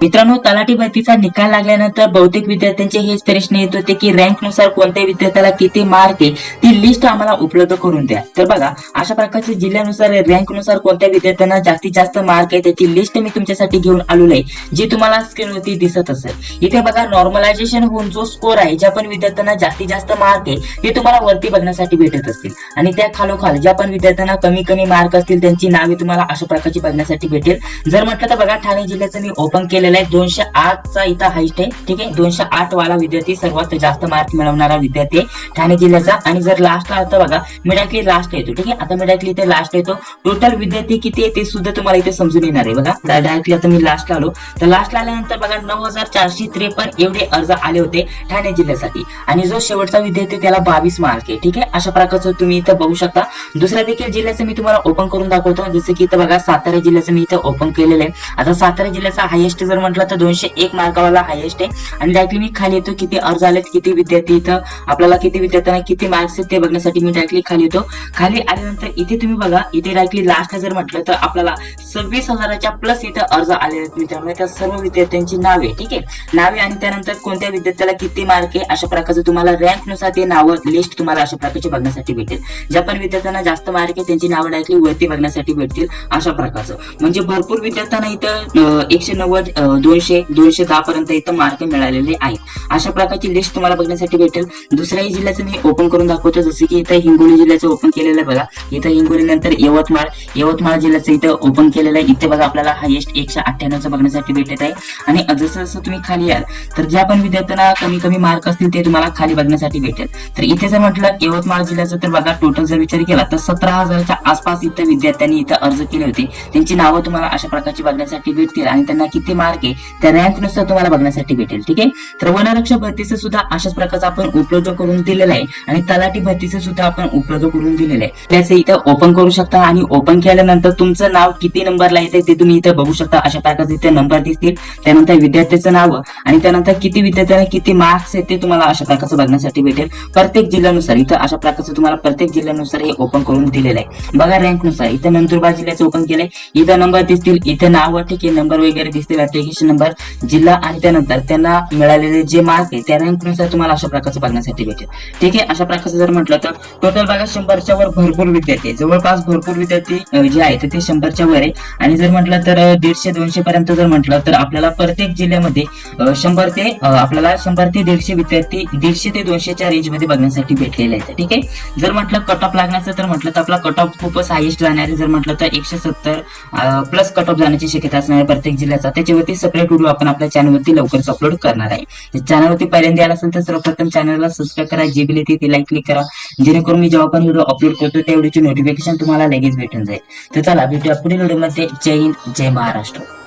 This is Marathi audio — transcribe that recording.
मित्रांनो, तलाठी भरतीचा निकाल लागल्यानंतर बहुतेक विद्यार्थ्यांचे हेच प्रश्न येत होते की रँकनुसार कोणत्या विद्यार्थ्याला किती मार्क आहे ती लिस्ट आम्हाला उपलब्ध करून द्या. तर बघा, अशा प्रकारचे जिल्ह्यानुसार रँकनुसार कोणत्या विद्यार्थ्यांना जास्तीत जास्त मार्क आहे त्याची लिस्ट मी तुमच्यासाठी घेऊन आलेलो आहे, जी तुम्हाला स्क्रीनवरती दिसत असेल. इथे बघा, नॉर्मलायझेशन होऊन जो स्कोर आहे, ज्या पण विद्यार्थ्यांना जास्तीत जास्त मार्क आहे ते तुम्हाला वरती बघण्यासाठी भेटत असतील, आणि त्या खालोखाल ज्या पण विद्यार्थ्यांना कमी कमी मार्क असतील त्यांची नावे तुम्हाला अशा प्रकारची बघण्यासाठी भेटेल. जर म्हटलं तर बघा, ठाणे जिल्ह्याचं मी ओपन केलेलं आहे. 208चा इथं हाईस्ट आहे. ठीक आहे, 208 वाला विद्यार्थी सर्वात जास्त मार्क मिळवणारा विद्यार्थी ठाणे जिल्ह्याचा. आणि जर लास्टला आता बघा, मिडाकली लास्ट येतो. ठीक आहे, आता मिडाकली इथे लास्ट येतो. टोटल विद्यार्थी किती आहे ते सुद्धा तुम्हाला इथे समजून येणार आहे. बघा, डायरेक्टली आता मी लास्टला आलो, तर लास्टला आल्यानंतर बघा 9453 एवढे अर्ज आले होते ठाणे जिल्ह्यासाठी, आणि जो शेवटचा विद्यार्थी त्याला 22 मार्क आहे. ठीक आहे, अशा प्रकारचं तुम्ही इथं बघू शकता. दुसऱ्या देखील जिल्ह्याचं मी तुम्हाला ओपन करून दाखवतो, जसं की इथं बघा सातारा जिल्ह्याचं मी इथं ओपन केलेलं आहे. आता सातारा जिल्ह्याचा हायेस्ट जर म्हटलं तर 201 मार्कावाला हायेस्ट आहे. आणि डायरेक्टली मी खाली येतो, किती अर्ज आलेत, किती विद्यार्थी इथं आपल्याला किती विद्यार्थ्यांना किती मार्क्स आहेत ते बघण्यासाठी मी डायरेक्टली खाली येतो. खाली आल्यानंतर इथे तुम्ही बघा, इथे डायरेक्टली लास्टला जर म्हटलं तर आपल्याला 26,000च्या प्लस इथं अर्ज आले आहेत मित्रांनो. त्या सर्व विद्यार्थ्यांची नावे, ठीक आहे, नावे आणि त्यानंतर कोणत्या विद्यार्थ्याला किती मार्क आहे अशा प्रकारचं तुम्हाला रँकनुसार ते नावं लिस्ट तुम्हाला अशा प्रकारची बघण्यासाठी भेटेल. ज्या पण विद्यार्थ्यांना जास्त मार्क आहे त्यांची नावं डायरेक्टली वरती बघण्यासाठी भेटतील अशा प्रकारचं. म्हणजे भरपूर विद्यार्थ्यांना इथं 190 210 पर्यंत इथं मार्क मिळालेले आहेत. अशा प्रकारची लिस्ट तुम्हाला बघण्यासाठी भेटेल. दुसऱ्याही जिल्ह्याचं मी ओपन करून दाखवतो, जसं की इथं हिंगोली जिल्ह्याचं ओपन केलेलं आहे. बघा, इथं हिंगोली नंतर यवतमाळ जिल्ह्याचं इथं ओपन केलेलं आहे. इथे बघा आपल्याला हायेस्ट 198चं बघण्यासाठी भेटत आहे. आणि जसं जसं तुम्ही खाली याल तर ज्या पण विद्यार्थ्यांना कमी कमी मार्क असतील ते तुम्हाला खाली बघण्यासाठी भेटेल. तर इथे जर म्हटलं यवतमाळ जिल्ह्याचं, तर बघा टोटल जर विचार केला तर 17,000च्या आसपास इथं विद्यार्थ्यांनी इथं अर्ज केले होते. त्यांची नावं तुम्हाला अशा प्रकारची बघण्यासाठी भेटतील, आणि त्यांना किती मार्क आहे त्या रँकनुसार तुम्हाला बघण्यासाठी भेटेल. ठीक आहे, तर वनरक्षक भरतीचं सुद्धा अशाच प्रकारचं आपण उपलब्ध करून दिलेलं आहे, आणि तलाठी भरतीचं सुद्धा आपण उपलब्ध करून दिलेलं आहे. त्याचे इथं ओपन करू शकता, आणि ओपन केल्यानंतर तुमचं नाव किती नंबरला येते ते तुम्ही इथं बघू शकता. अशा प्रकारचे इथे नंबर दिसतील, त्यानंतर विद्यार्थ्याचं नाव आणि त्यानंतर किती विद्यार्थ्यांना किती मार्क्स आहेत ते तुम्हाला अशा प्रकारचं बघण्यासाठी भेटेल. प्रत्येक जिल्ह्यानुसार इथं अशा प्रकारचं तुम्हाला प्रत्येक जिल्ह्यानुसार हे ओपन करून दिलेलं आहे. बघा, रँकनुसार इथं नंदुरबार जिल्ह्याचं ओपन केलंय, इथं नंबर दिसतील, इथे नाव, ठीक आहे, नंबर वगैरे दिसतील, ऍप्लिकेशन नंबर, जिल्हा, आणि त्यानंतर त्यांना मिळालेले जे मार्क आहे त्या रँकनुसार तुम्हाला अशा प्रकारचं बघण्यासाठी भेटेल. ठीक आहे, अशा प्रकारचं जर म्हटलं तर टोटल बघा 100च्या वर भरपूर विद्यार्थी, जवळपास भरपूर विद्यार्थी जे आहेत ते 100च्या वर आहे. आणि जर म्हटलं तर 150-200 पर्यंत जर म्हटलं तर आपल्याला प्रत्येक जिल्ह्यामध्ये 100 ते 150 विद्यार्थी 150 ते 200च्या रेंज मध्ये बघण्यासाठी भेटलेले आहेत. ठीक आहे, जर म्हटलं कट ऑफ लागण्याचं तर म्हटलं तर आपला कट ऑफ खूपच हायेस्ट जाणार आहे. जर म्हटलं तर 170 प्लस कट ऑफ जाण्याची शक्यता असणार आहे प्रत्येक जिल्ह्याचा. त्याच्यावरती सेपरेट व्हिडिओ आपण आपल्या चॅनलवरती लवकरच अपलोड करणार आहे. चॅनलवरती पहिल्यांदा आला असेल तर सर्वप्रथम चॅनलला सबस्क्राईब करा, जी बिल येते ती लाईक क्लिक करा, जेणेकरून मी जेव्हा पण व्हिडिओ अपलोड करतो त्या व्हिडिओची नोटिफिकेशन तुम्हाला लगेच भेटून जाईल. तर चला, भेटूया पुढील व्हिडिओमध्ये. जय हिंद, जय महाराष्ट्र.